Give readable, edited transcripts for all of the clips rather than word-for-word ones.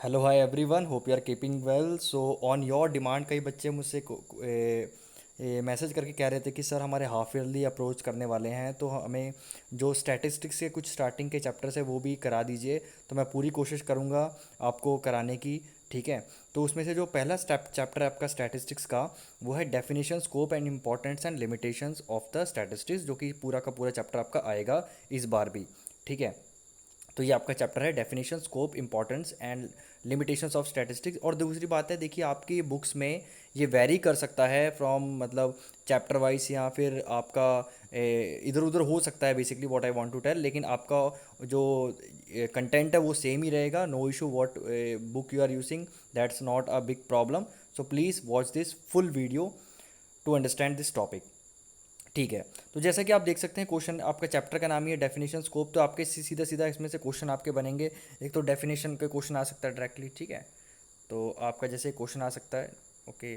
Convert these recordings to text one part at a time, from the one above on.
Hello hi everyone, hope you are keeping well. So on your demand कई बच्चे मुझसे message करके कह रहे थे कि सर हमारे हाफ ईयरली अप्रोच करने वाले हैं, तो हमें जो स्टैटिस्टिक्स के कुछ स्टार्टिंग के चैप्टर्स है वो भी करा दीजिए। तो मैं पूरी कोशिश करूँगा आपको कराने की। ठीक है। तो उसमें से जो पहला चैप्टर है आपका स्टैटिस्टिक्स का, वो है definition, scope and importance and limitations of the statistics, जो कि पूरा का पूरा चैप्टर आपका आएगा इस बार भी। ठीक है। तो ये आपका चैप्टर है definition, scope, importance and limitations of statistics. और दूसरी बात है, देखिए आपकी बुक्स में ये वेरी कर सकता है फ्रॉम मतलब चैप्टर वाइज, या फिर आपका इधर उधर हो सकता है, basically what I want to tell. लेकिन आपका जो कंटेंट है वो सेम ही रहेगा। No issue what book you are using, that's not a big problem. So please watch this full video to understand this topic. ठीक है। तो जैसा कि आप देख सकते हैं, क्वेश्चन आपका चैप्टर का नाम ही है डेफिनेशन स्कोप, तो आपके सीधा सीधा इसमें से क्वेश्चन आपके बनेंगे। एक तो डेफिनेशन के क्वेश्चन आ सकता है डायरेक्टली। ठीक है। तो आपका जैसे क्वेश्चन आ सकता है, ओके।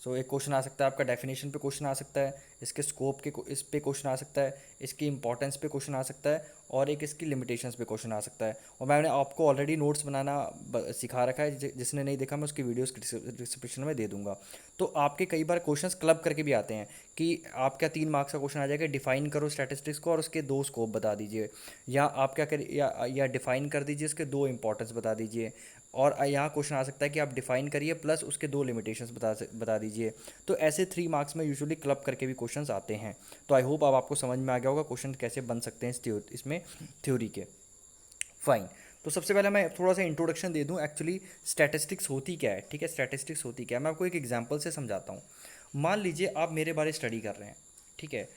सो एक क्वेश्चन आ सकता है आपका डेफिनेशन पे, क्वेश्चन आ सकता है इसके स्कोप के, इस पे क्वेश्चन आ सकता है, इसकी इंपॉर्टेंस पे क्वेश्चन आ सकता है, और एक इसकी लिमिटेशंस पे क्वेश्चन आ सकता है। और मैंने आपको ऑलरेडी नोट्स बनाना सिखा रखा है, जिसने नहीं देखा मैं उसकी वीडियोस डिस्क्रिप्शन में दे दूंगा। तो आपके कई बार क्वेश्चंस क्लब करके भी आते हैं कि आपका 3 मार्क्स का क्वेश्चन आ जाएगा, डिफाइन करो स्टैटिस्टिक्स को और उसके 2 स्कोप बता दीजिए। या आप क्या करिए, या डिफाइन कर दीजिए, उसके 2 इंपॉर्टेंस बता दीजिए। और यहाँ क्वेश्चन आ सकता है कि आप डिफाइन करिए प्लस उसके 2 लिमिटेशंस बता दीजिए। तो ऐसे 3 मार्क्स में यूजुअली क्लब करके भी क्वेश्चंस आते हैं। तो आई होप अब आपको समझ में आ गया होगा क्वेश्चन कैसे बन सकते हैं इसमें थ्योरी के। फाइन। तो सबसे पहले मैं थोड़ा सा इंट्रोडक्शन दे दूं, एक्चुअली स्टैटिस्टिक्स होती क्या है। ठीक है, स्टैटिस्टिक्स होती क्या है, मैं आपको एक एग्जांपल से समझाता हूँ। मान लीजिए आप मेरे बारे स्टडी कर रहे हैं। ठीक है।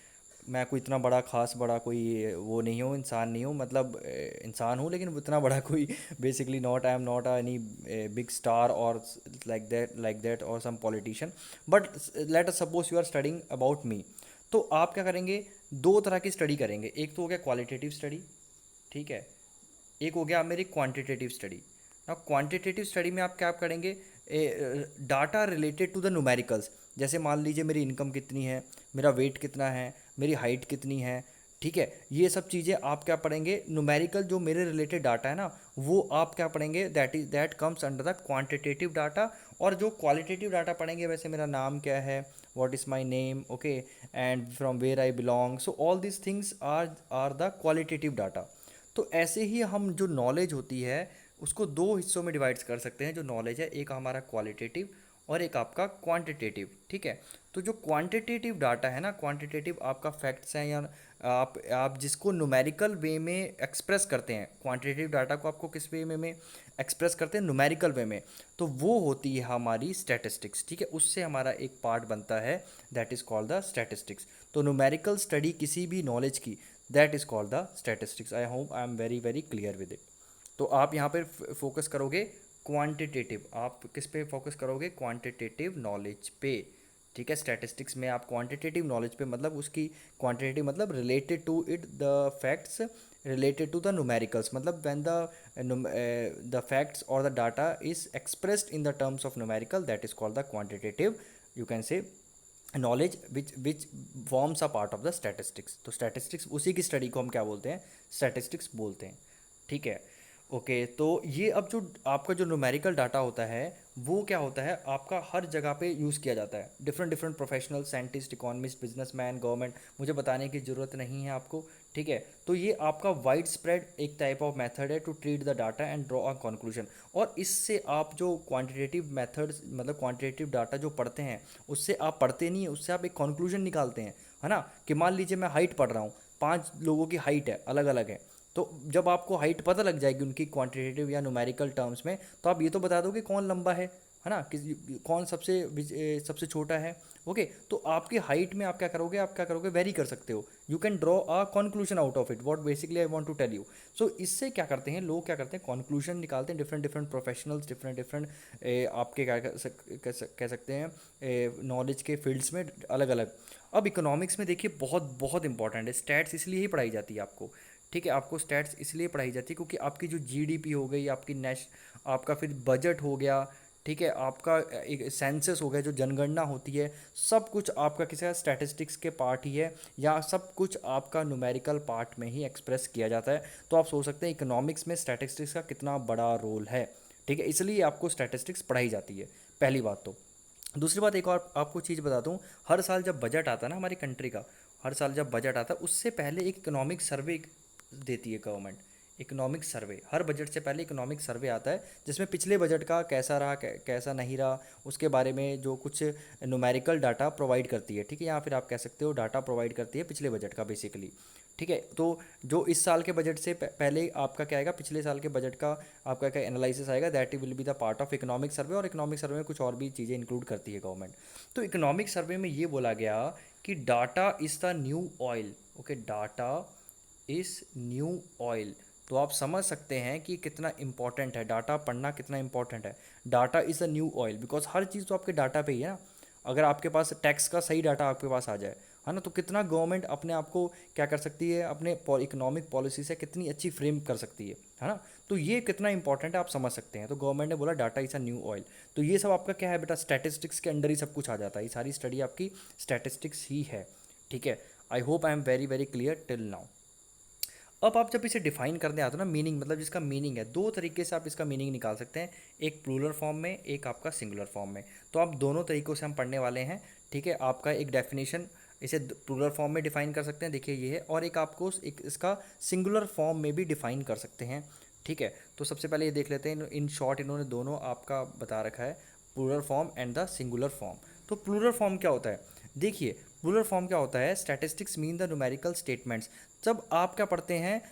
मैं कोई इतना बड़ा खास बड़ा कोई वो नहीं हूँ, इंसान नहीं हूँ, मतलब इंसान हूँ लेकिन इतना बड़ा कोई basically not, I am not any big star और लाइक दैट और some politician. But let us suppose you are studying about me. तो आप क्या करेंगे, 2 तरह की स्टडी करेंगे। एक तो हो गया क्वालिटेटिव स्टडी। ठीक है। एक हो गया मेरी क्वांटिटेटिव स्टडी। ना क्वांटिटेटिव स्टडी में आप क्या करेंगे, data related to the numericals. जैसे मान लीजिए मेरी इनकम कितनी है, मेरा वेट कितना है, मेरी हाइट कितनी है। ठीक है। ये सब चीज़ें आप क्या पढ़ेंगे, न्यूमेरिकल जो मेरे रिलेटेड डाटा है ना, वो आप क्या पढ़ेंगे, that comes under the quantitative data. और जो क्वालिटेटिव डाटा पढ़ेंगे, वैसे मेरा नाम क्या है, what is my name, okay, and from where I belong, so all this things are the qualitative data. तो ऐसे ही हम जो नॉलेज होती है उसको 2 हिस्सों में डिवाइड कर सकते हैं। जो नॉलेज है, एक हमारा क्वालिटेटिव और एक आपका क्वांटिटेटिव। ठीक है। तो जो क्वांटिटेटिव डाटा है ना, क्वांटिटेटिव आपका फैक्ट्स हैं, या आप जिसको न्यूमेरिकल वे में एक्सप्रेस करते हैं, क्वांटिटेटिव डाटा को आपको किस वे में एक्सप्रेस करते हैं, न्यूमेरिकल वे में। तो वो होती है हमारी स्टैटिस्टिक्स। ठीक है। उससे हमारा एक पार्ट बनता है, that is called the statistics. तो न्यूमेरिकल स्टडी किसी भी नॉलेज की, that is called the statistics. I hope I am very very clear with it. तो आप यहाँ पर फोकस करोगे क्वांटिटेटिव, आप किस पे फोकस करोगे, क्वांटिटेटिव नॉलेज पे। ठीक है। स्टैटिस्टिक्स में आप क्वांटिटेटिव नॉलेज पे, मतलब उसकी क्वांटिटेटिव मतलब related to it the facts, related to the numericals, मतलब व्हेन द फैक्ट्स और the data is expressed in the terms of numerical, that is called the quantitative, you can say knowledge which forms a part of the statistics. तो statistics उसी की study को हम क्या बोलते हैं, स्टैटिस्टिक्स बोलते हैं। ठीक है। ओके। तो ये अब जो आपका जो न्यूमेरिकल डाटा होता है, वो क्या होता है, आपका हर जगह पे यूज़ किया जाता है। Different different professional, scientist, economist, businessman, government, मुझे बताने की ज़रूरत नहीं है आपको। ठीक है। तो ये आपका वाइड स्प्रेड एक टाइप ऑफ मेथड है to treat the data and draw a conclusion. और इससे आप जो क्वांटिटेटिव मेथड्स, मतलब क्वांटिटेटिव डाटा जो पढ़ते हैं, उससे आप पढ़ते नहीं है, उससे आप एक कंक्लूजन निकालते हैं, है ना। कि मान लीजिए मैं हाइट पढ़ रहा हूँ, 5 लोगों की हाइट है, अलग अलग है। तो जब आपको हाइट पता लग जाएगी उनकी क्वांटिटेटिव या न्यूमेरिकल टर्म्स में, तो आप ये तो बता दोगे कौन लंबा है ना, किस कौन सबसे छोटा है। ओके। तो आपकी हाइट में आप क्या करोगे, वेरी कर सकते हो। You can draw a conclusion out of it, what basically I want to tell you. So इससे क्या करते हैं लोग, क्या करते हैं, कंक्लूजन निकालते हैं। Different different professionals, different different आपके क्या कह सकते हैं, नॉलेज के फील्ड्स में अलग अलग। अब इकोनॉमिक्स में देखिए बहुत बहुत इंपॉर्टेंट है स्टैट्स, इसलिए ही पढ़ाई जाती है आपको। ठीक है। आपको स्टैट्स इसलिए पढ़ाई जाती है क्योंकि आपकी जो जीडीपी हो गई, आपकी आपका फिर बजट हो गया। ठीक है, आपका एक सेंसस हो गया, जो जनगणना होती है, सब कुछ आपका किसी स्टैटिस्टिक्स के पार्ट ही है, या सब कुछ आपका न्यूमेरिकल पार्ट में ही एक्सप्रेस किया जाता है। तो आप सोच सकते हैं इकोनॉमिक्स में स्टैटिस्टिक्स का कितना बड़ा रोल है। ठीक है, इसलिए आपको स्टैटिस्टिक्स पढ़ाई जाती है, पहली बात तो। दूसरी बात, एक और आपको चीज़ बता दूं, हर साल जब बजट आता है ना हमारी कंट्री का, हर साल जब बजट आता है उससे पहले एक इकोनॉमिक सर्वे देती है गवर्नमेंट। इकोनॉमिक सर्वे, हर बजट से पहले इकोनॉमिक सर्वे आता है, जिसमें पिछले बजट का कैसा रहा, कैसा नहीं रहा, उसके बारे में जो कुछ न्यूमेरिकल डाटा प्रोवाइड करती है। ठीक है, या फिर आप कह सकते हो डाटा प्रोवाइड करती है पिछले बजट का बेसिकली। ठीक है, तो जो इस साल के बजट से पहले आपका क्या आएगा, पिछले साल के बजट का आपका क्या एनालिसिस आएगा, that will be the part of economic survey. और इकोनॉमिक सर्वे में कुछ और भी चीज़ें इंक्लूड करती है गवर्नमेंट। तो इकोनॉमिक सर्वे में ये बोला गया कि data is the new oil. Okay, data is new oil. तो आप समझ सकते हैं कि कितना इंपॉर्टेंट है डाटा पढ़ना, कितना इंपॉर्टेंट है। Data is a new oil, because हर चीज़ तो आपके डाटा पे ही है ना। अगर आपके पास टैक्स का सही डाटा आपके पास आ जाए, है ना, तो कितना गवर्नमेंट अपने आप को क्या कर सकती है, अपने इकोनॉमिक पॉलिसी से कितनी अच्छी फ्रेम कर सकती है ना। तो ये कितना इंपॉर्टेंट है आप समझ सकते हैं। तो गवर्नमेंट ने बोला data is a new oil. तो ये सब आपका क्या है बेटा, स्टैटिस्टिक्स के अंडर ही सब कुछ आ जाता है। ये सारी स्टडी आपकी स्टैटिस्टिक्स ही है। ठीक है, I hope I am very very clear till now. अब आप जब इसे डिफाइन करने आते हो ना, मीनिंग मतलब जिसका मीनिंग है, दो तरीके से आप इसका मीनिंग निकाल सकते हैं, एक प्लूरल फॉर्म में, एक आपका सिंगुलर फॉर्म में। तो आप दोनों तरीक़ों से हम पढ़ने वाले हैं। ठीक है, आपका एक डेफिनेशन इसे प्लूरल फॉर्म में डिफाइन कर सकते हैं, देखिए ये है, और एक आपको एक इसका सिंगुलर फॉर्म में भी डिफाइन कर सकते हैं। ठीक है, तो सबसे पहले ये देख लेते हैं, इन शॉर्ट इन्होंने दोनों आपका बता रखा है, plural form and the singular form. तो प्लूरल फॉर्म क्या होता है, देखिए प्लूरल फॉर्म क्या होता है, statistics mean the numerical statements. जब आप क्या पढ़ते हैं,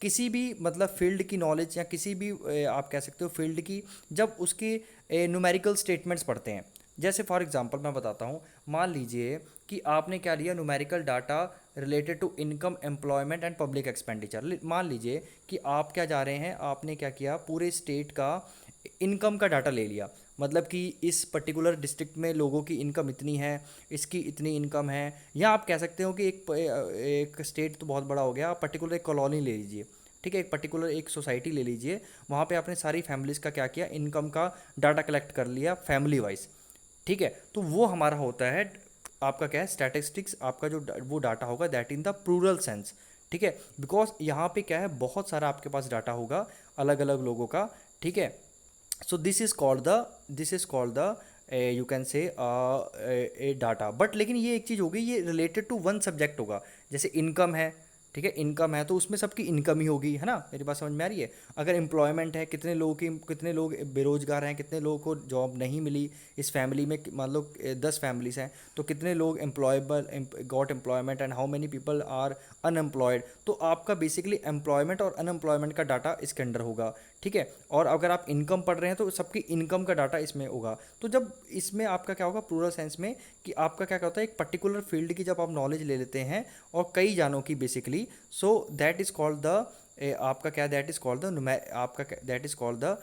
किसी भी मतलब फील्ड की नॉलेज, या किसी भी आप कह सकते हो फील्ड की, जब उसकी न्यूमेरिकल स्टेटमेंट्स पढ़ते हैं, जैसे फॉर एग्जांपल मैं बताता हूँ, मान लीजिए कि आपने क्या लिया, numerical data related to income, employment and public expenditure. मान लीजिए कि आप क्या जा रहे हैं, आपने क्या किया, पूरे स्टेट का इनकम का डाटा ले लिया, मतलब कि इस पर्टिकुलर डिस्ट्रिक्ट में लोगों की इनकम इतनी है, इसकी इतनी इनकम है। या आप कह सकते हो कि एक स्टेट तो बहुत बड़ा हो गया, आप पर्टिकुलर एक कॉलोनी ले लीजिए। ठीक है, एक पर्टिकुलर एक सोसाइटी ले लीजिए, वहाँ पे आपने सारी फैमिलीज़ का क्या किया, इनकम का डाटा कलेक्ट कर लिया फैमिली वाइज। ठीक है, तो वो हमारा होता है आपका क्या है, स्टैटिस्टिक्स। आपका जो वो डाटा होगा that in the plural sense. ठीक है, बिकॉज यहाँ पे क्या है, बहुत सारा आपके पास डाटा होगा अलग अलग लोगों का। ठीक है, so this is called the you can say a data। But लेकिन ये एक चीज़ होगी, ये रिलेटेड टू वन सब्जेक्ट होगा। जैसे इनकम है, ठीक है, इनकम है तो उसमें सबकी इनकम ही होगी, है ना, मेरी बात समझ में आ रही है। अगर एम्प्लॉयमेंट है, कितने लोग बेरोजगार हैं, कितने लोगों को जॉब नहीं मिली इस फैमिली में, मान लो 10 फैमिलीज हैं, तो कितने लोग employable got employment and how many people are unemployed. तो आपका बेसिकली एम्प्लॉयमेंट और अनएम्प्लॉयमेंट का डाटा इसके अंडर होगा। ठीक है, और अगर आप इनकम पढ़ रहे हैं तो सबकी इनकम का डाटा इसमें होगा। तो जब इसमें आपका क्या होगा, प्लूरल सेंस में, कि आपका क्या होता है, एक पर्टिकुलर फील्ड की जब आप नॉलेज ले लेते हैं और कई जानों की basically, so that is called the आपका क्या, दैट इज़ कॉल्ड द आपका that is called the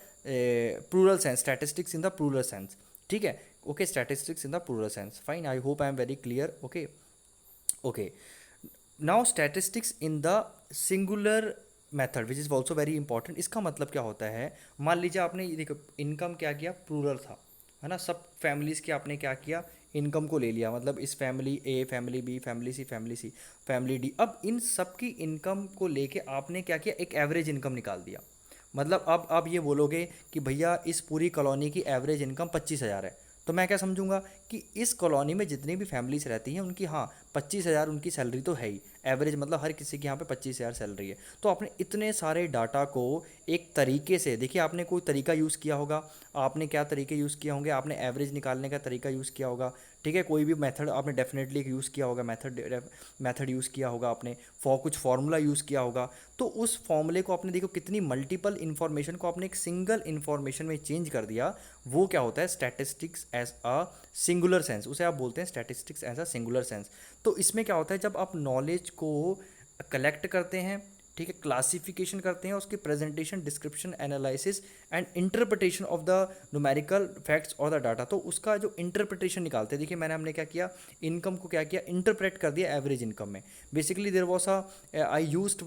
plural sense, statistics in the plural sense. ठीक है, okay, statistics in the plural sense, fine, I hope I am very clear. Okay okay, now statistics in the singular method which is also very important. इसका मतलब क्या होता है, मान लीजिए आपने ये देखो, इनकम क्या किया, प्लूरल था, है ना, सब फैमिलीज़ की आपने क्या किया, इनकम को ले लिया, मतलब इस फैमिली ए, फैमिली बी, फैमिली सी, फैमिली सी, फैमिली डी। अब इन सब की इनकम को लेके आपने क्या किया, एक एवरेज इनकम निकाल दिया। मतलब अब आप ये बोलोगे कि भैया इस पूरी कॉलोनी की एवरेज इनकम 25,000 है, तो मैं क्या समझूंगा कि इस कॉलोनी में जितनी भी फैमिलीज रहती हैं उनकी, हाँ, 25,000 उनकी सैलरी तो है ही, एवरेज मतलब हर किसी की यहाँ पे 25,000 सैलरी है। तो आपने इतने सारे डाटा को एक तरीके से, देखिए आपने कोई तरीका यूज़ किया होगा, आपने क्या तरीके यूज़ किए होंगे, आपने एवरेज निकालने का तरीका यूज़ किया होगा। ठीक है, कोई भी मेथड आपने डेफिनेटली यूज़ किया होगा, मेथड यूज़ किया होगा आपने, कुछ फार्मूला यूज़ किया होगा। तो उस फॉर्मूले को आपने देखो कितनी मल्टीपल इन्फॉर्मेशन को आपने एक सिंगल इन्फॉर्मेशन में चेंज कर दिया। वो क्या होता है, statistics as a singular sense, उसे आप बोलते हैं statistics as a singular sense. तो इसमें क्या होता है, जब आप नॉलेज को कलेक्ट करते हैं, ठीक है, क्लासिफिकेशन करते हैं, उसकी presentation, description, analysis and interpretation of the numerical facts और द डाटा। तो उसका जो इंटरप्रिटेशन निकालते हैं, देखिए हमने क्या किया, इनकम को क्या किया, इंटरप्रेट कर दिया एवरेज इनकम में। Basically there was I used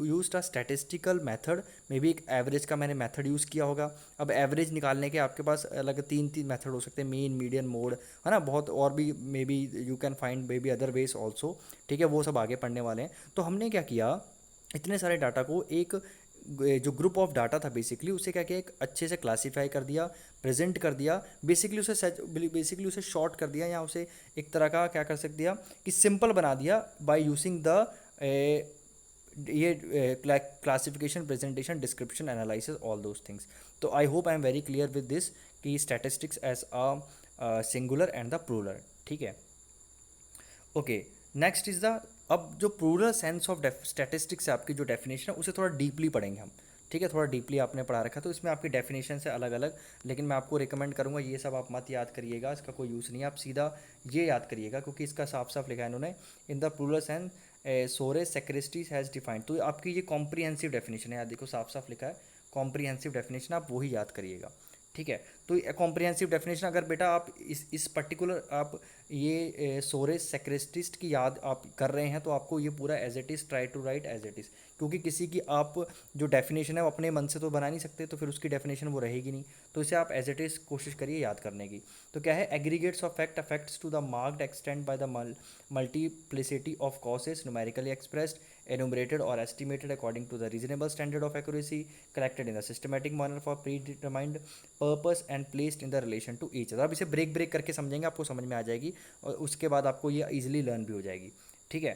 used a statistical method, may be एक एवरेज का मैंने मेथड यूज़ किया होगा। अब एवरेज निकालने के आपके पास अलग तीन मेथड हो सकते हैं, मीन, मीडियन, मोड, है ना, बहुत और भी may be you can find may be other ways also. ठीक है, वो सब आगे पढ़ने वाले हैं। तो हमने क्या किया, इतने सारे डाटा को एक जो ग्रुप ऑफ डाटा था बेसिकली उसे क्या किया, एक अच्छे से क्लासीफाई कर दिया, प्रेजेंट कर दिया, बेसिकली उसे शॉर्ट कर दिया, या उसे एक तरह का क्या कर सकते दिया कि सिंपल बना दिया बाय यूजिंग द ये classification, presentation, description, analysis, all those things. तो I hope I am very clear with this कि statistics as a singular and the plural. ठीक है, ओके, नेक्स्ट इज द, अब जो प्लूरल सेंस ऑफ स्टैटिस्टिक्स है आपकी जो डेफिनेशन है उसे थोड़ा डीपली पढ़ेंगे हम। ठीक है, थोड़ा डीपली आपने पढ़ा रखा, तो इसमें आपकी डेफिनेशन से अलग अलग, लेकिन मैं आपको रिकमेंड करूंगा ये सब आप मत याद करिएगा, इसका कोई यूज़ नहीं है, आप सीधा ये याद करिएगा, क्योंकि इसका साफ साफ लिखा है इन्होंने, in the plural sense Horace Secrist's has defined. तो आपकी ये कॉम्प्रीहेंसिव डेफिनेशन है, याद देखो साफ साफ लिखा है कॉम्प्रीहेंसिव डेफिनेशन, आप वही याद करिएगा। ठीक है, तो कॉम्प्रिहेंसिव डेफिनेशन अगर बेटा आप इस पर्टिकुलर आप ये सोरेस सेक्रेस्टिस्ट की याद आप कर रहे हैं, तो आपको ये पूरा as it is try to write as it is, क्योंकि किसी की आप जो डेफिनेशन है वो अपने मन से तो बना नहीं सकते, तो फिर उसकी डेफिनेशन वो रहेगी नहीं, तो इसे आप एज इट इज़ कोशिश करिए याद करने की। तो क्या है, aggregates of fact affects to the marked extend by the multiplicity of causes numerically expressed, enumerated or estimated according to the reasonable standard of accuracy, collected in a systematic manner for predetermined purpose and placed in the relation to each other। अब इसे break break करके समझेंगे, आपको समझ में आ जाएगी, और उसके बाद आपको ये इजीली लर्न भी हो जाएगी। ठीक है,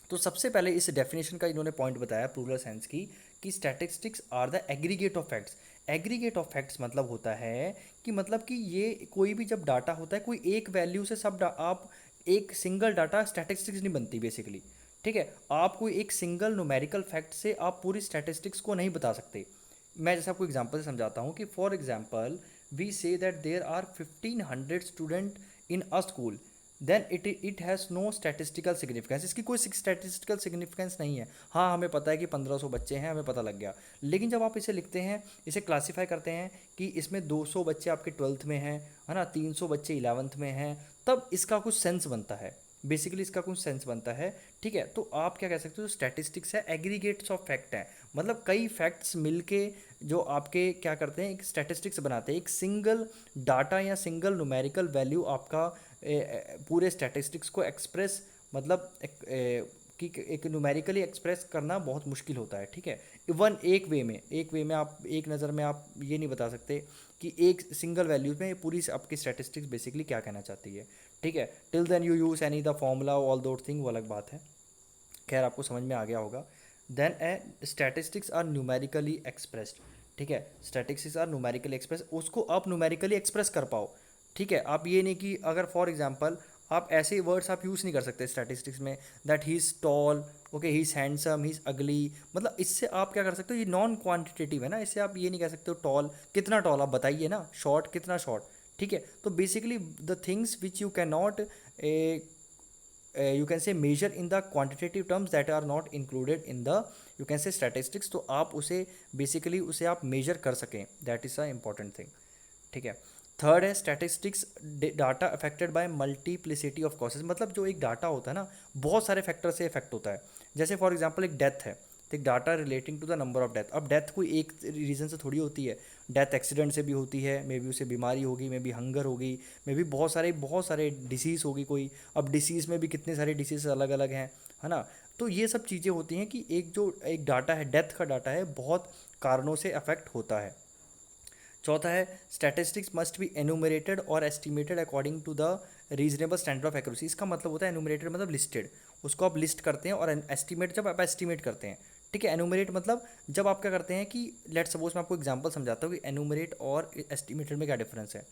तो सबसे पहले इस डेफिनेशन का इन्होंने पॉइंट बताया प्लूरल सेंस की, कि statistics are the aggregate of facts. Aggregate of facts मतलब होता है कि मतलब कि ये कोई भी जब डाटा होता है, कोई एक वैल्यू से सब आप एक सिंगल डाटा स्टैटिस्टिक्स नहीं बनती बेसिकली। ठीक है, आप कोई एक सिंगल न्यूमेरिकल फैक्ट से आप पूरी स्टैटिस्टिक्स को नहीं बता सकते। मैं जैसे आपको एग्जांपल से समझाता हूँ कि for example we say that there are 1500 student in a school, then it has no statistical significance. इसकी कोई स्टैटिस्टिकल सिग्निफिकेंस नहीं है। हाँ, हमें पता है कि 1500 बच्चे हैं, हमें पता लग गया, लेकिन जब आप इसे लिखते हैं, इसे क्लासीफाई करते हैं कि इसमें 200 बच्चे आपके 12th में हैं, है ना, 300 बच्चे 11th में हैं, तब इसका कुछ सेंस बनता है, बेसिकली इसका कुछ सेंस बनता है। ठीक है, तो आप क्या कह सकते हो, स्टैटिस्टिक्स है एग्रीगेट्स ऑफ फैक्ट है, मतलब कई फैक्ट्स मिलके जो आपके क्या करते हैं, एक स्टैटिस्टिक्स बनाते हैं, एक सिंगल डाटा या सिंगल न्यूमेरिकल वैल्यू आपका पूरे स्टैटिस्टिक्स को एक्सप्रेस, मतलब कि एक न्यूमेरिकली एक्सप्रेस करना बहुत मुश्किल होता है। ठीक है, इवन एक वे में आप एक नज़र में आप ये नहीं बता सकते कि एक सिंगल वैल्यू में पूरी आपकी स्टैटिस्टिक्स बेसिकली क्या कहना चाहती है। ठीक है, till then you use any the formula all that thing, वो अलग बात है, खैर आपको समझ में आ गया होगा। Then statistics are numerically expressed. ठीक है, स्टैटिस्टिक्स आर न्यूमेरिकली एक्सप्रेस, उसको आप न्यूमेरिकली एक्सप्रेस कर पाओ। ठीक है, आप ये नहीं कि अगर फॉर एग्जांपल आप ऐसे वर्ड्स आप यूज़ नहीं कर सकते स्टैटिस्टिक्स में, that he is tall, okay, he is handsome, he is ugly, मतलब इससे आप क्या कर सकते हो, ये नॉन क्वांटिटेटिव है ना, इससे आप ये नहीं कह सकते हो टॉल, कितना टॉल आप बताइए ना, शॉर्ट कितना शॉर्ट। ठीक है, तो basically the things which you can not you can say measure in the quantitative terms that are not included in the you can say statistics, तो आप उसे बेसिकली उसे आप मेजर कर सकें, that is a important thing. ठीक है, third है statistics data affected by multiplicity of causes, मतलब जो एक डाटा होता है ना, बहुत सारे फैक्टर से इफेक्ट होता है। जैसे फॉर एग्जांपल एक डेथ है, तो एक data relating to the number of death. अब डेथ कोई एक रीज़न से थोड़ी होती है, डेथ एक्सीडेंट से भी होती है, मे बी उसे बीमारी होगी, मे बी हंगर होगी, मे बी बहुत सारे डिसीज़ होगी कोई। अब डिसीज़ में भी कितने सारे डिसीज़ अलग अलग हैं, है ना। तो ये सब चीज़ें होती हैं कि एक डाटा है, डेथ का डाटा है, बहुत कारणों से अफेक्ट होता है। चौथा है स्टैटिस्टिक्स मस्ट बी एनुमरेटेड और estimated according to the reasonable standard of accuracy. इसका मतलब होता है एनुमरेटेड मतलब लिस्टेड, उसको आप लिस्ट करते हैं, और एस्टिमेट जब आप एस्टिमेट करते हैं। ठीक है, एनुमरेट मतलब जब आप क्या करते हैं कि लेट सपोज मैं आपको एग्जांपल समझाता हूँ कि एनुमरेट और एस्टिमेटेड में क्या डिफरेंस है।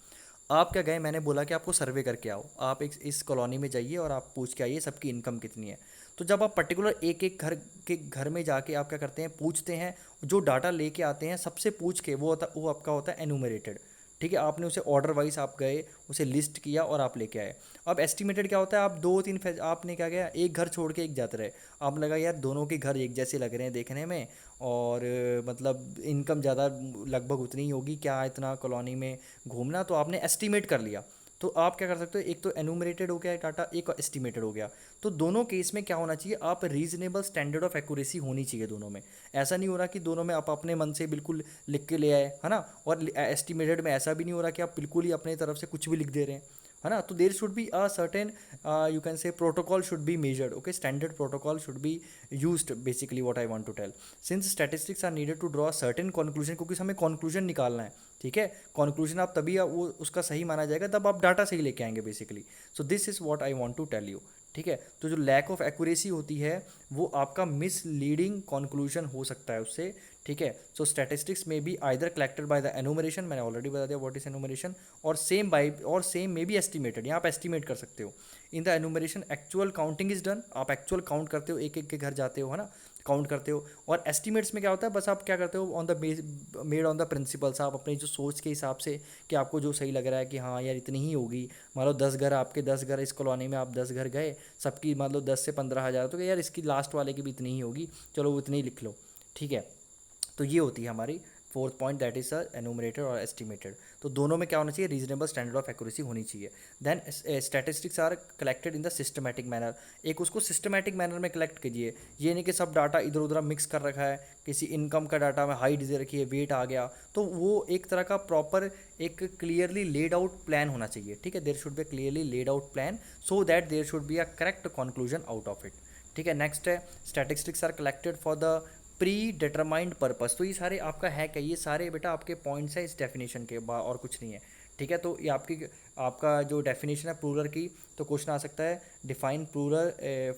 आप क्या गए, मैंने बोला कि आपको सर्वे करके आओ, आप एक इस कॉलोनी में जाइए और आप पूछ के आइए सबकी इनकम कितनी है। तो जब आप पर्टिकुलर एक एक घर में जाके आप क्या करते हैं, पूछते हैं, जो डाटा लेके आते हैं सबसे पूछ के, वो आपका होता है एनुमरेटेड। ठीक है, आपने उसे ऑर्डर वाइज आप गए, उसे लिस्ट किया और आप लेके आए। अब एस्टिमेटेड क्या होता है, आप दो तीन आपने क्या किया, एक घर छोड़ के एक जाते रहे, आप लगा यार दोनों के घर एक जैसे लग रहे हैं देखने में, और मतलब इनकम ज़्यादा लगभग उतनी ही होगी, क्या इतना कॉलोनी में घूमना, तो आपने एस्टिमेट कर लिया। तो आप क्या कर सकते हो, एक तो एनुमरेटेड हो गया डाटा, एक एस्टिमेटेड हो गया। तो दोनों केस में क्या होना चाहिए, आप रीजनेबल स्टैंडर्ड ऑफ एक्यूरेसी होनी चाहिए दोनों में। ऐसा नहीं हो रहा कि दोनों में आप अपने मन से बिल्कुल लिख के ले आए, है ना, और एस्टिमेटेड में ऐसा भी नहीं हो रहा कि आप बिल्कुल ही अपने तरफ से कुछ भी लिख दे रहे हैं, है ना। तो there should be a certain, you can say protocol should be measured, okay, standard protocol should be used, basically what I want to tell. Since statistics are needed to draw certain conclusion, क्योंकि हमें conclusion निकालना है, ठीक है। Conclusion आप तभी वो उसका सही माना जाएगा तब आप डाटा सही लेके आएंगे basically. So this is what I want to tell you, ठीक है। तो जो लैक ऑफ एक्यूरेसी होती है वो आपका मिसलीडिंग कंक्लूजन हो सकता है उससे, ठीक है। सो स्टैटिस्टिक्स में be either collected by the enumeration, मैंने ऑलरेडी बता दिया व्हाट इज एनुमरेशन, और सेम में बी एस्टिमेटेड, यहाँ आप एस्टिमेट कर सकते हो। In the enumeration actual counting is done, आप एक्चुअल काउंट करते हो, एक एक के घर जाते हो, है ना, काउंट करते हो। और एस्टिमेट्स में क्या होता है, बस आप क्या करते हो, on the made on the principles, आप अपनी जो सोच के हिसाब से कि आपको जो सही लग रहा है कि हाँ यार इतनी ही होगी, मान लो 10 घर, आपके 10 घर इस कॉलोनी में, आप 10 घर गए, सबकी मान लो 10 से 15 हज़ार, तो यार इसकी लास्ट वाले की भी इतनी ही होगी, चलो वो इतनी ही लिख लो, ठीक है। तो ये होती है हमारी फोर्थ पॉइंट, दैट इज एनुमरेटेड और एस्टिमेटेड। तो दोनों में क्या होना चाहिए, रीजनेबल स्टैंडर्ड ऑफ एक्यूरेसी होनी चाहिए। Then statistics are collected in the systematic manner, एक उसको सिस्टमैटिक मैनर में कलेक्ट कीजिए, ये नहीं कि सब डाटा इधर उधर मिक्स कर रखा है, किसी इनकम का डाटा में हाइट दे रखी है, वेट आ गया, तो वो एक तरह का प्रॉपर एक क्लियरली लेड आउट प्लान होना चाहिए, ठीक है। There should be clearly laid out plan so that there should be a correct conclusion out of it, ठीक है। नेक्स्ट है statistics are collected for the predetermined purpose. तो ये सारे आपका है क्या, ये सारे बेटा आपके पॉइंट्स हैं इस डेफिनेशन के बाद, और कुछ नहीं है, ठीक है। तो ये आपका जो डेफिनेशन है प्लूरल की, तो क्वेश्चन आ सकता है define plural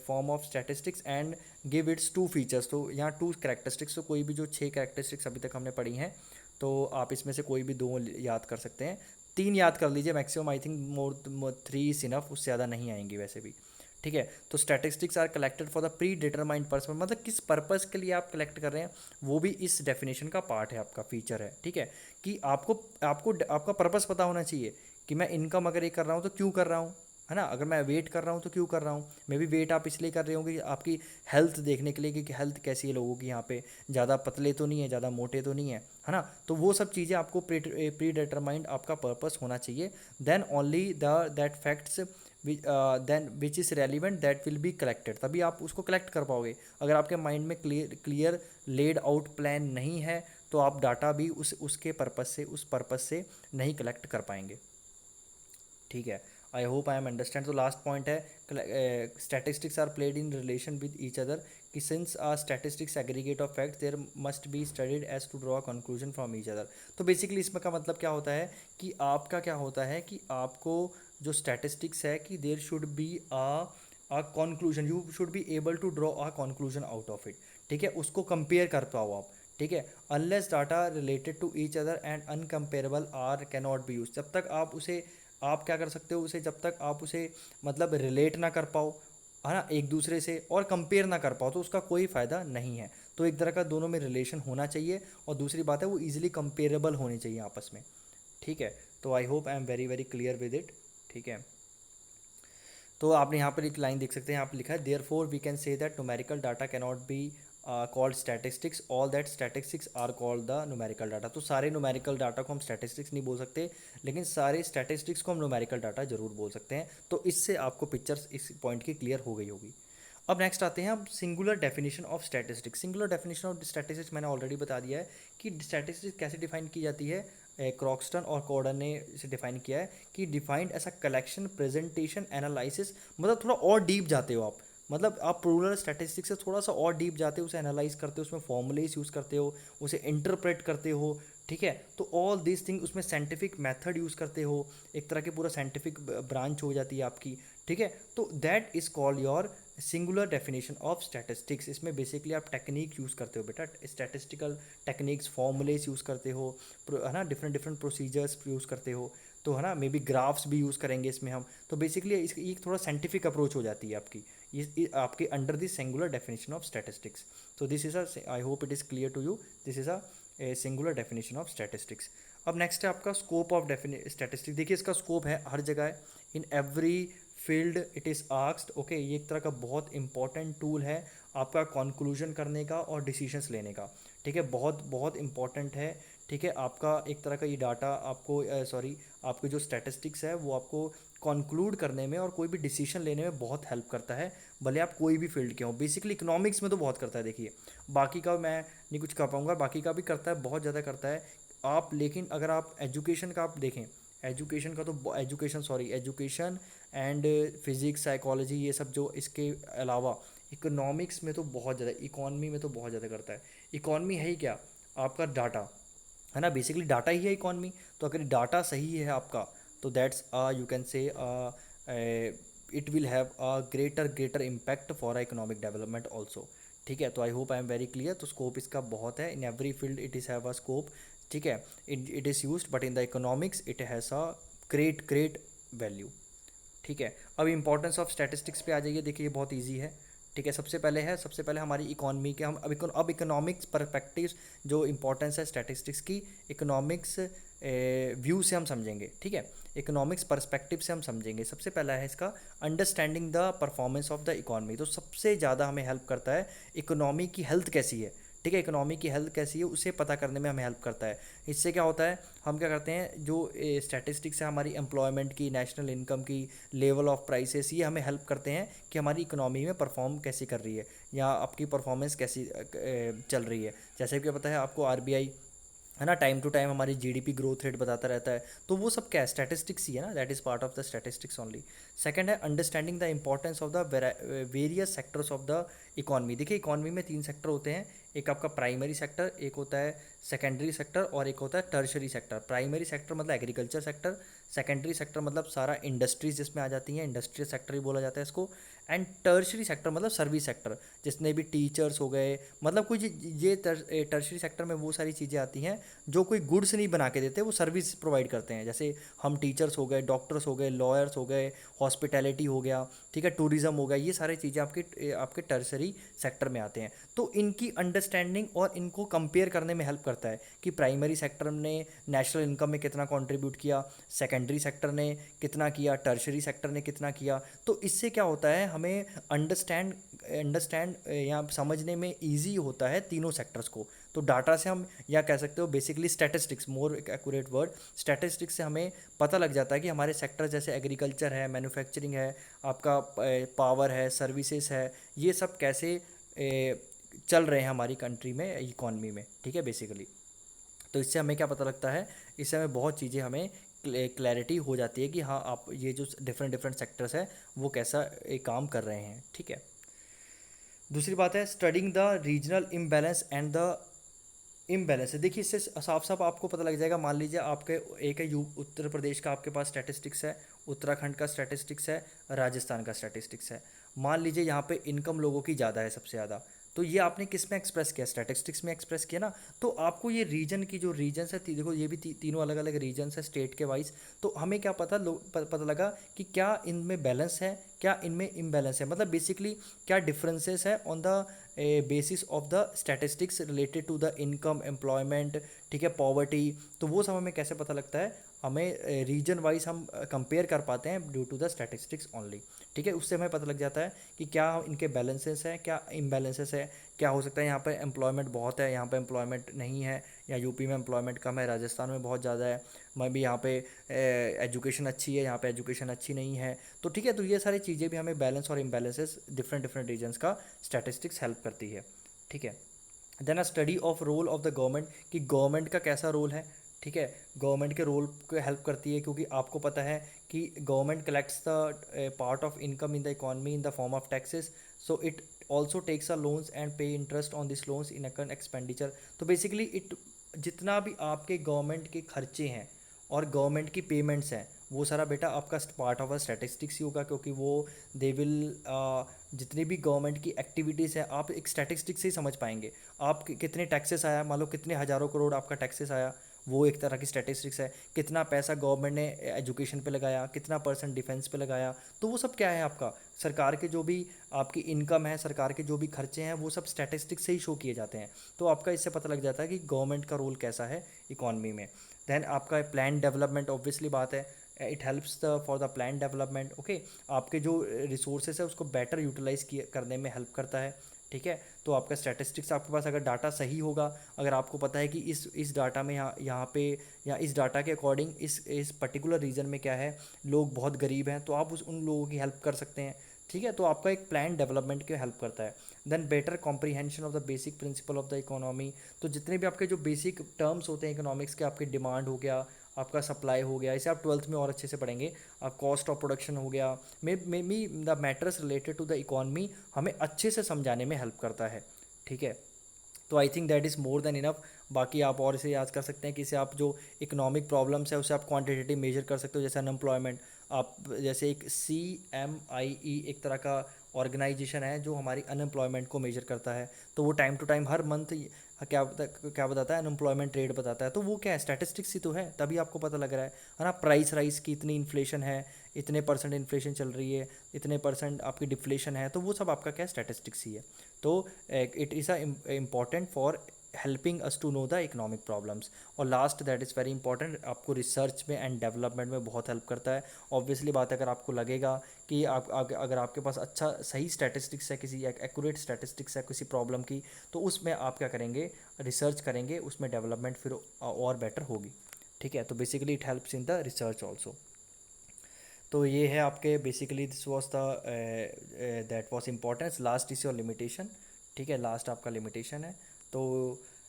form of statistics and give its 2 features. तो यहाँ 2 कैरेक्टरिस्टिक्स, तो कोई भी जो 6 कैरेक्टरिस्टिक्स अभी तक हमने पढ़ी हैं, तो आप इसमें से कोई भी 2 याद कर सकते हैं, 3 याद कर लीजिए maximum, I think more 3 is enough, उससे ज़्यादा नहीं आएंगी वैसे भी, ठीक है। तो statistics are collected for the predetermined purpose, मतलब किस पर्पस के लिए आप कलेक्ट कर रहे हैं, वो भी इस डेफिनेशन का पार्ट है, आपका फीचर है, ठीक है। कि आपको आपको आपका पर्पस पता होना चाहिए कि मैं इनकम अगर ये कर रहा हूँ तो क्यों कर रहा हूँ, है ना, अगर मैं वेट कर रहा हूँ तो क्यों कर रहा हूँ। मे भी वेट आप इसलिए कर रहे होंगे कि आपकी हेल्थ देखने के लिए, कि हेल्थ कैसी है लोगों की, यहाँ पे ज़्यादा पतले तो नहीं है, ज़्यादा मोटे तो नहीं है ना। तो वो सब चीज़ें आपको प्री डिटरमाइंड आपका पर्पस होना चाहिए। Then only the that facts then which is relevant that will be collected, तभी आप उसको कलेक्ट कर पाओगे। अगर आपके माइंड में क्लियर लेड आउट प्लान नहीं है तो आप डाटा भी उसके पर्पस से नहीं कलेक्ट कर पाएंगे, ठीक है। I hope I am understand. तो लास्ट पॉइंट है statistics are played in relation with each other, कि since are statistics aggregate of facts there must be studied as to draw conclusion from each other. तो basically इसमें का मतलब क्या होता है कि आपका क्या होता है कि आपको जो स्टैटिस्टिक्स है कि there should be a conclusion, you should be able to draw a conclusion out of it, ठीक है। उसको कंपेयर कर पाओ आप, ठीक है। Unless data related to each other and uncomparable are can not be use, जब तक आप उसे आप क्या कर सकते हो उसे, जब तक आप उसे मतलब रिलेट ना कर पाओ, है ना, एक दूसरे से, और कंपेयर ना कर पाओ, तो उसका कोई फ़ायदा नहीं है। तो एक तरह का दोनों में रिलेशन होना चाहिए, और दूसरी बात है वो इजीली कंपेरेबल होने चाहिए आपस में, ठीक है। तो I hope I am very very clear with it, ठीक है। तो आपने यहाँ पर एक लाइन देख सकते हैं, यहाँ पर लिखा है therefore we can say that numerical data cannot be called statistics, all that statistics are called the numerical data. तो सारे न्यूमेरिकल डाटा को हम स्टैटिस्टिक्स नहीं बोल सकते, लेकिन सारे स्टैटिस्टिक्स को हम न्यूमेरिकल डाटा जरूर बोल सकते हैं। तो इससे आपको पिक्चर्स इस पॉइंट की क्लियर हो गई होगी। अब नेक्स्ट आते हैं हम singular definition of statistics. Singular definition of statistics मैंने ऑलरेडी बता दिया है कि स्टैटिस्टिक्स कैसे डिफाइन की जाती है। क्रॉक्सटन और कॉर्डन ने इसे डिफाइन किया है कि डिफाइंड ऐसा कलेक्शन, प्रेजेंटेशन, एनालिसिस, मतलब थोड़ा और डीप जाते हो आप, मतलब आप रूरल स्टैटिस्टिक्स से थोड़ा सा और डीप जाते हो, उसे एनालाइज करते हो, उसमें फॉर्मूलेस यूज़ करते हो, उसे इंटरप्रेट करते हो, ठीक है। तो ऑल दिस थिंग, उसमें साइंटिफिक मेथड यूज़ करते हो, एक तरह की पूरा साइंटिफिक ब्रांच हो जाती है आपकी, ठीक है। तो that is called your singular definition of statistics. इसमें बेसिकली आप टेक्निक यूज़ करते हो बेटा, स्टैटिस्टिकल टेक्निक्स, फॉर्मूलेस यूज़ करते हो, है ना, डिफरेंट डिफरेंट प्रोसीजर्स यूज़ करते हो, तो है ना, मे बी ग्राफ्स भी यूज़ करेंगे इसमें हम। तो बेसिकली इसकी एक थोड़ा साइंटिफिक अप्रोच हो जाती है आपकी, ये आपके under this singular definition of statistics. तो this is a, I hope it is clear to you, this is a singular definition of statistics. अब नेक्स्ट है आपका स्कोप ऑफ डेफिनेट स्टैटिस्टिक्स। देखिए इसका स्कोप है हर जगह है, in every field it is asked. Okay, ये एक तरह का बहुत इंपॉर्टेंट टूल है आपका कंक्लूजन करने का और डिसीजंस लेने का। ठीक है, बहुत बहुत इंपॉर्टेंट है। ठीक है, आपका एक तरह का ये डाटा आपको सॉरी आपके जो स्टैटिस्टिक्स है वो आपको कंक्लूड करने में और कोई भी डिसीजन लेने में बहुत हेल्प करता है, भले आप कोई भी फील्ड के हों। बेसिकली इकोनॉमिक्स में तो बहुत करता है, देखिए बाकी का मैं नहीं कुछ कर पाऊंगा, बाकी का भी करता है, बहुत ज़्यादा करता है आप। लेकिन अगर आप एजुकेशन का आप देखें, एजुकेशन का तो एजुकेशन एंड फिज़िक्स साइकोलॉजी ये सब जो इसके अलावा इकोनॉमिक्स में तो बहुत ज़्यादा, इकॉनमी में तो बहुत ज़्यादा करता है। इकॉनमी है ही क्या, आपका डाटा है ना, बेसिकली डाटा ही है इकॉनमी। तो अगर डाटा सही है आपका तो दैट्स यू कैन से it will have a greater greater impact for a economic development also. ठीक है, तो I hope I am very clear. तो स्कोप इसका बहुत है, in every field it is have a scope. ठीक है, it is used but in the economics it has a great great value. ठीक है, अब इंपॉर्टेंस ऑफ स्टैटिस्टिक्स पे आ जाइए। देखिए ये बहुत इजी है। ठीक है, सबसे पहले हमारी इकॉनमी के हम अब इकोनॉमिक्स परस्पेक्टिव जो इंपॉर्टेंस है स्टैटिस्टिक्स की, इकोनॉमिक्स व्यू से हम समझेंगे। ठीक है, इकोनॉमिक्स पर्सपेक्टिव से हम समझेंगे। सबसे पहला है इसका understanding the performance of the economy. तो सबसे ज़्यादा हमें हेल्प करता है इकोनॉमी की हेल्थ कैसी है। ठीक है, इकोनॉमी की हेल्थ कैसी है उसे पता करने में हमें हेल्प करता है। इससे क्या होता है, हम क्या करते हैं, जो स्टैटिस्टिक्स है हमारी एम्प्लॉयमेंट की, नेशनल इनकम की, लेवल ऑफ प्राइसेस, ये हमें हेल्प करते हैं कि हमारी इकोनॉमी में परफॉर्म कैसी कर रही है या आपकी परफॉर्मेंस कैसी चल रही है। जैसे कि पता है आपको आरबीआई है ना, टाइम टू टाइम हमारी जीडीपी ग्रोथ रेट बताता रहता है, तो वो सब क्या है, स्टैटिस्टिक्स ही है ना, that is part of the statistics only. Second है understanding the importance of the various sectors of the economy. देखिए इकॉनमी में 3 सेक्टर होते हैं, एक आपका प्राइमरी सेक्टर, एक होता है सेकेंडरी सेक्टर और एक होता है टर्शरी सेक्टर। प्राइमरी सेक्टर मतलब एग्रीकल्चर सेक्टर, सेकेंडरी सेक्टर मतलब सारा इंडस्ट्रीज जिसमें आ जाती हैं, इंडस्ट्रियल सेक्टर ही बोला जाता है इसको, एंड टर्शरी सेक्टर मतलब सर्विस सेक्टर, जितने भी टीचर्स हो गए, मतलब कुछ ये टर्शरी सेक्टर में वो सारी चीज़ें आती हैं जो कोई गुड्स नहीं बना के देते, वो सर्विस प्रोवाइड करते हैं। जैसे हम टीचर्स हो गए, डॉक्टर्स हो गए, लॉयर्स हो गए, हॉस्पिटैलिटी हो गया, ठीक है, टूरिज़्म हो गया, ये सारी चीज़ें आपके आपके टर्सरी सेक्टर में आते हैं। तो इनकी अंडरस्टैंडिंग और इनको कंपेयर करने में हेल्प करता है कि प्राइमरी सेक्टर ने नेशनल इनकम में कितना कंट्रीब्यूट किया, सेकेंडरी सेक्टर ने कितना किया, टर्शरी सेक्टर ने कितना किया। तो इससे क्या होता है, हमें अंडरस्टैंड अंडरस्टैंड या समझने में ईजी होता है तीनों सेक्टर्स को। तो डाटा से हम या कह सकते हो basically statistics, more accurate word, statistics से हमें पता लग जाता है कि हमारे सेक्टर जैसे एग्रीकल्चर है, मैन्युफैक्चरिंग है, आपका पावर है, सर्विसेज है, ये सब कैसे चल रहे हैं हमारी कंट्री में, इकॉनमी में। ठीक है, बेसिकली तो इससे हमें क्या पता लगता है, इससे हमें बहुत चीज़ें हमें क्लैरिटी हो जाती है कि हाँ आप ये जो डिफरेंट डिफरेंट सेक्टर्स है वो कैसा काम कर रहे हैं। ठीक है, दूसरी बात है studying the regional imbalance and the imbalance है। देखिए इससे साफ साफ आपको पता लग जाएगा, मान लीजिए आपके एक है उत्तर प्रदेश का आपके पास स्टैटिस्टिक्स है, उत्तराखंड का स्टैटिस्टिक्स है, राजस्थान का स्टैटिस्टिक्स है। मान लीजिए यहाँ पे इनकम लोगों की ज़्यादा है सबसे ज़्यादा, तो ये आपने किस में एक्सप्रेस किया, स्टैटिस्टिक्स में एक्सप्रेस किया ना। तो आपको ये रीजन की जो रीजन्स है, देखो ये भी तीनों अलग अलग रीजन्स है स्टेट के वाइज। तो हमें क्या पता लगा कि क्या इनमें बैलेंस है, क्या इनमें इम्बैलेंस है, मतलब बेसिकली क्या डिफरेंसेस है on the basis of the statistics related to the income, employment, ठीक है, पॉवर्टी। तो वो सब हमें कैसे पता लगता है, हमें रीजन वाइज हम कंपेयर कर पाते हैं due to the statistics only. ठीक है, उससे हमें पता लग जाता है कि क्या इनके बैलेंसेस हैं, क्या इम्बैलेंसेस है, क्या हो सकता है यहाँ पर एम्प्लॉयमेंट बहुत है, यहाँ पर एम्प्लॉयमेंट नहीं है, या यूपी में एम्प्लॉयमेंट कम है, राजस्थान में बहुत ज़्यादा है, मैं भी यहाँ पे एजुकेशन अच्छी है, यहाँ पे एजुकेशन अच्छी नहीं है। तो ठीक है, तो ये सारी चीज़ें भी हमें बैलेंस और इम्बैलेंसेस डिफरेंट डिफरेंट रीजन्स का स्टैटिस्टिक्स हेल्प करती है। ठीक है, then a study of role of the government, कि गवर्नमेंट का कैसा रोल है। ठीक है, गवर्नमेंट के रोल को हेल्प करती है, क्योंकि आपको पता है कि government collects the part of income in the economy in the form of taxes, so it also takes a loans and pay interest on this loans in akin expenditure. तो basically it जितना भी आपके government के खर्चे हैं और government की payments हैं, वो सारा बेटा आपका पार्ट ऑफ अ स्टैटिस्टिक्स ही होगा, क्योंकि वो दे विल जितनी भी गवर्नमेंट की एक्टिविटीज़ है आप एक स्टैटिस्टिक्स से ही समझ पाएंगे। आप कितने टैक्सेस आया, मान लो कितने हज़ारों करोड़ आपका टैक्सेस आया, वो एक तरह की स्टैटिस्टिक्स है। कितना पैसा गवर्नमेंट ने एजुकेशन पे लगाया, कितना परसेंट डिफेंस पे लगाया, तो वो सब क्या है आपका, सरकार के जो भी आपकी इनकम है, सरकार के जो भी खर्चे हैं, वो सब स्टैटिस्टिक्स से ही शो किए जाते हैं। तो आपका इससे पता लग जाता है कि गवर्नमेंट का रोल कैसा है इकॉनमी में। देन आपका प्लान डेवलपमेंट, ऑब्वियसली बात है, it helps the for the plan development. Okay, आपके जो रिसोर्सेज है उसको बेटर यूटिलाइज करने में हेल्प करता है। ठीक है, तो आपका स्टैटिस्टिक्स, आपके पास अगर डाटा सही होगा, अगर आपको पता है कि इस डाटा में यहाँ पे या इस डाटा के अकॉर्डिंग इस पर्टिकुलर रीजन में क्या है, लोग बहुत गरीब हैं, तो आप उन लोगों की हेल्प कर सकते हैं। ठीक है, तो आपका एक प्लान डेवलपमेंट के हेल्प करता है। Then better comprehension of the basic principle of the economy. तो जितने भी आपके जो बेसिक टर्म्स होते हैं इकोनॉमिक्स के, आपके डिमांड हो गया, आपका सप्लाई हो गया, इसे आप ट्वेल्थ में और अच्छे से पढ़ेंगे। आप कॉस्ट ऑफ प्रोडक्शन हो गया, may be the matters related to the economy हमें अच्छे से समझाने में हेल्प करता है। ठीक है, तो I think that is more than enough. बाकी आप और इसे याद कर सकते हैं कि इसे आप जो इकोनॉमिक प्रॉब्लम्स है उसे आप क्वांटिटेटिव मेजर कर सकते हो, जैसे अनएम्प्लॉयमेंट। आप जैसे एक CMIE एक तरह का ऑर्गेनाइजेशन है जो हमारी अनएम्प्लॉयमेंट को मेजर करता है। तो वो टाइम टू टाइम हर मंथ क्या बताता है, अनएम्प्लॉयमेंट रेट बताता है। तो वो क्या है, स्टैटिस्टिक्स ही तो है, तभी आपको पता लग रहा है ना। प्राइस राइज की इतनी इन्फ्लेशन है, इतने परसेंट इन्फ्लेशन चल रही है, इतने परसेंट आपकी डिफ्लेशन है, तो वो सब आपका क्या, स्टैटिस्टिक्स ही है। तो it is a important for helping us to know the economic problems. और last that is very important, आपको रिसर्च में एंड डेवलपमेंट में बहुत हेल्प करता है। ऑब्वियसली बात है, अगर आपको लगेगा कि अगर आपके पास अच्छा सही स्टैटिस्टिक्स है, किसी एक्यूरेट स्टैटिस्टिक्स है किसी प्रॉब्लम की, तो उसमें आप क्या करेंगे, रिसर्च करेंगे, उसमें डेवलपमेंट फिर और बेटर होगी। ठीक है, तो basically it helps in the research also. तो ये है आपके basically this was the that was importance. Last is your limitation. ठीक है, लास्ट आपका लिमिटेशन है। तो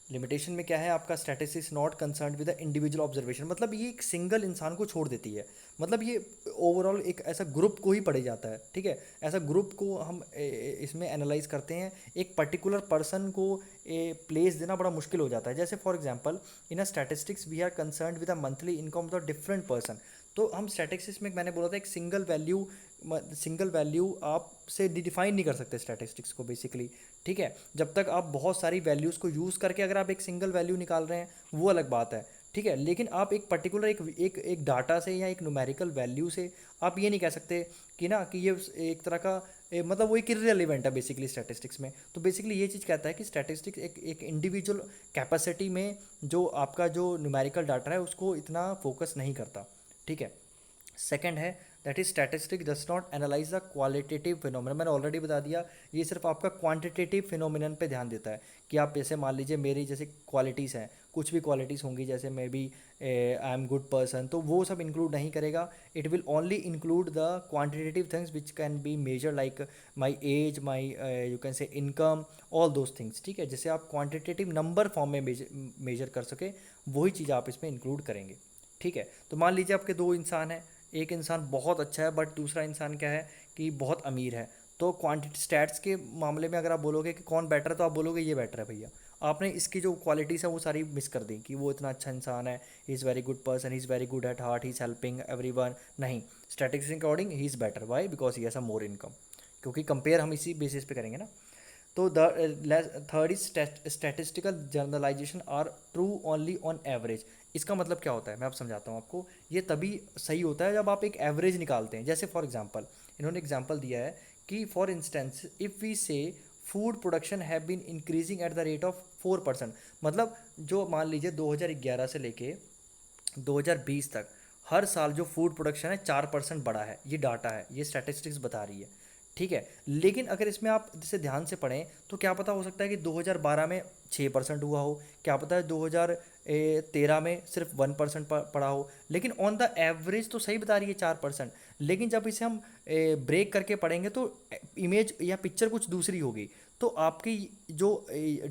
लिमिटेशन में क्या है आपका, statistics not concern with the individual observation. मतलब ये एक सिंगल इंसान को छोड़ देती है, मतलब ये ओवरऑल एक ऐसा ग्रुप को ही पढ़े जाता है। ठीक है, ऐसा ग्रुप को हम इसमें एनालाइज करते हैं। एक पर्टिकुलर पर्सन को प्लेस देना बड़ा मुश्किल हो जाता है। जैसे for example in a statistics we are concern with a monthly income of the different person. तो हम स्टैटिस्टिक्स में मैंने बोला था एक सिंगल वैल्यू आप से डिफाइन नहीं कर सकते स्टैटिस्टिक्स को बेसिकली। ठीक है, जब तक आप बहुत सारी वैल्यूज़ को यूज़ करके अगर आप एक सिंगल वैल्यू निकाल रहे हैं वो अलग बात है। ठीक है, लेकिन आप एक पर्टिकुलर एक डाटा से या एक न्यूमेरिकल वैल्यू से आप ये नहीं कह सकते कि ना कि ये एक तरह का मतलब वो एक इर्रेलेवेंट है बेसिकली स्टैटिस्टिक्स में। तो बेसिकली ये चीज़ कहता है कि स्टैटिस्टिक्स एक इंडिविजुअल कैपेसिटी में जो आपका जो न्यूमेरिकल डाटा है उसको इतना फोकस नहीं करता। ठीक है, सेकंड है that is statistic does not analyse the qualitative phenomenon. मैंने ऑलरेडी बता दिया, ये सिर्फ आपका क्वांटिटेटिव फिनोमिनन पे ध्यान देता है कि आप जैसे मान लीजिए मेरी जैसे क्वालिटीज़ हैं, कुछ भी क्वालिटीज़ होंगी, जैसे may be I am good person, तो वो सब इंक्लूड नहीं करेगा। It will only include the quantitative things which can be measure like my age, my you can say income, all those things. ठीक है, जैसे आप क्वांटिटेटिव नंबर फॉर्म में मेजर कर सके, वही चीज़ आप इसमें इंक्लूड करेंगे। ठीक है, तो मान लीजिए आपके दो इंसान हैं, एक इंसान बहुत अच्छा है बट दूसरा इंसान क्या है कि बहुत अमीर है। तो क्वांटिटी स्टैट्स के मामले में अगर आप बोलोगे कि कौन बेटर है, तो आप बोलोगे ये बेटर है भैया। आपने इसकी जो क्वालिटीज़ है वो सारी मिस कर दी कि वो इतना अच्छा इंसान है, he is very good person, he is very good at heart, he is helping every one. नहीं, स्टैटिस्टिक्स के according he is better, why, because he has a more income, क्योंकि कंपेयर हम इसी बेसिस पे करेंगे ना। तो the third is statistical generalisation are true only on average. इसका मतलब क्या होता है, मैं अब समझाता हूँ आपको। ये तभी सही होता है जब आप एक एवरेज निकालते हैं। जैसे फॉर एग्जांपल इन्होंने एग्जांपल दिया है कि for instance if we say food production have been increasing at the rate of 4%। मतलब जो मान लीजिए 2011 से लेके 2020 तक हर साल जो फूड प्रोडक्शन है 4% बढ़ा है, ये डाटा है, ये स्टैटिस्टिक्स बता रही है। ठीक है, लेकिन अगर इसमें आप इसे ध्यान से पढ़ें तो क्या पता हो सकता है कि 2012 में 6% हुआ हो, क्या पता है 2013 में सिर्फ 1% पड़ा हो, लेकिन ऑन द एवरेज तो सही बता रही है 4%। लेकिन जब इसे हम ब्रेक करके पढ़ेंगे तो इमेज या पिक्चर कुछ दूसरी होगी। तो आपकी जो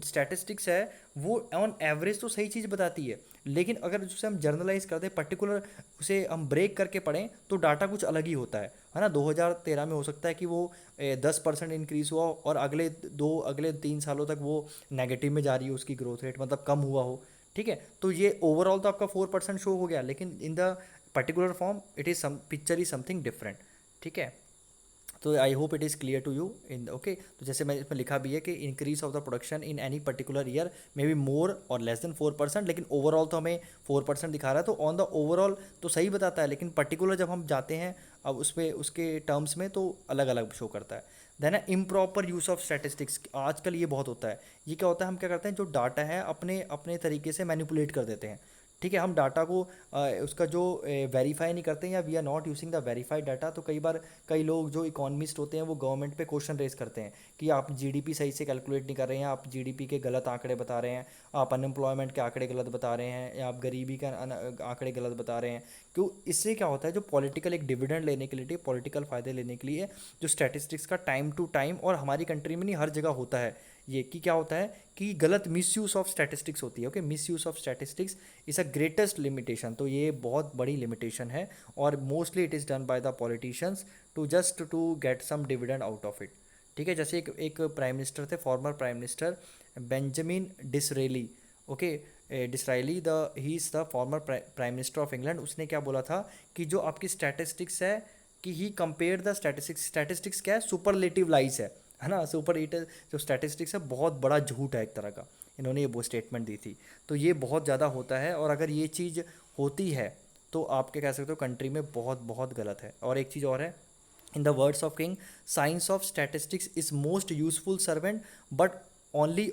स्टैटिस्टिक्स है वो ऑन एवरेज तो सही चीज़ बताती है, लेकिन अगर उसे हम जर्नलाइज कर दें, पर्टिकुलर उसे हम ब्रेक करके पढ़ें, तो डाटा कुछ अलग ही होता है ना। 2013 में हो सकता है कि वो 10% इंक्रीज़ हुआ और अगले 3 सालों तक वो नेगेटिव में जा रही है उसकी ग्रोथ रेट, मतलब कम हुआ हो। ठीक है, तो ये ओवरऑल तो आपका 4% शो हो गया, लेकिन in the particular form it is some picture is something different. ठीक है, तो I hope it is clear to you in okay. तो जैसे मैं इसमें लिखा भी है कि increase of the production in any particular year may be more और लेस देन 4%, लेकिन ओवरऑल तो हमें 4% दिखा रहा है, तो ऑन द ओवरऑल तो सही बताता है, लेकिन पर्टिकुलर जब हम जाते हैं अब उसमें उसके टर्म्स में तो अलग अलग शो करता है। देन है इम्प्रॉपर यूज़ ऑफ स्टैटिस्टिक्स, आजकल ये बहुत होता है। ये क्या होता है, हम क्या करते हैं जो डाटा है अपने अपने तरीके से मैनिपुलेट कर देते हैं। ठीक है, हम डाटा को उसका जो वेरीफाई नहीं करते हैं, या we are not using the verified data. तो कई बार कई लोग जो इकोनॉमिस्ट होते हैं वो गवर्नमेंट पे क्वेश्चन रेज करते हैं कि आप जीडीपी सही से कैलकुलेट नहीं कर रहे हैं, आप जीडीपी के गलत आंकड़े बता रहे हैं, आप अनएम्प्लॉयमेंट के आंकड़े गलत बता रहे हैं, या आप गरीबी के आंकड़े गलत बता रहे हैं। क्यों? इससे क्या होता है, जो पॉलिटिकल एक डिविडेंड लेने के लिए, पॉलिटिकल फ़ायदे लेने के लिए जो स्टैटिस्टिक्स का टाइम टू टाइम, और हमारी कंट्री में नहीं हर जगह होता है ये, कि क्या होता है कि गलत मिसयूज़ ऑफ स्टैटिस्टिक्स होती है। Okay, misuse of statistics is a greatest limitation. तो ये बहुत बड़ी लिमिटेशन है, और mostly it is done by the politicians to just to get some dividend out of it. ठीक है, जैसे एक प्राइम मिनिस्टर थे, former prime minister Benjamin Disraeli. Okay, Disraeli the he is the former prime minister of England. उसने क्या बोला था कि जो आपकी स्टैटिस्टिक्स है, कि ही कंपेयर द स्टैटिस्टिक्स, स्टैटिस्टिक्स क्या है, सुपरलेटिव लाइज है ना। सुपर इट जो स्टैटिस्टिक्स है बहुत बड़ा झूठ है एक तरह का, इन्होंने ये वो स्टेटमेंट दी थी। तो ये बहुत ज़्यादा होता है, और अगर ये चीज़ होती है तो आप क्या कह सकते हो, कंट्री में बहुत बहुत गलत है। और एक चीज़ और है, in the words of king, science of statistics is most useful servant, but only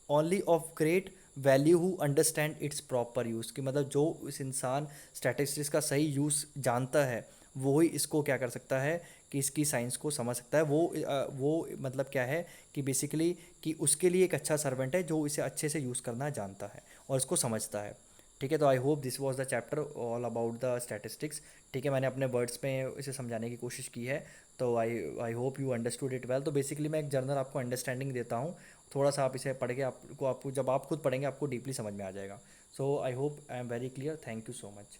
only of great value who understand it's proper use. कि मतलब जो इस इंसान स्टैटिस्टिक्स का सही यूज़ जानता है, वो ही इसको क्या कर सकता है कि इसकी साइंस को समझ सकता है। वो मतलब क्या है कि बेसिकली कि उसके लिए एक अच्छा सर्वेंट है जो इसे अच्छे से यूज़ करना जानता है और इसको समझता है। ठीक है, तो I hope this was the chapter all about the statistics. ठीक है, मैंने अपने वर्ड्स में इसे समझाने की कोशिश की है, तो I I hope you understood it well. तो बेसिकली मैं एक जर्नल आपको अंडरस्टैंडिंग देता हूँ, थोड़ा सा आप इसे पढ़ के आपको आपको जब आप खुद पढ़ेंगे आपको डीपली समझ में आ जाएगा। So I hope I am very clear, thank you so much.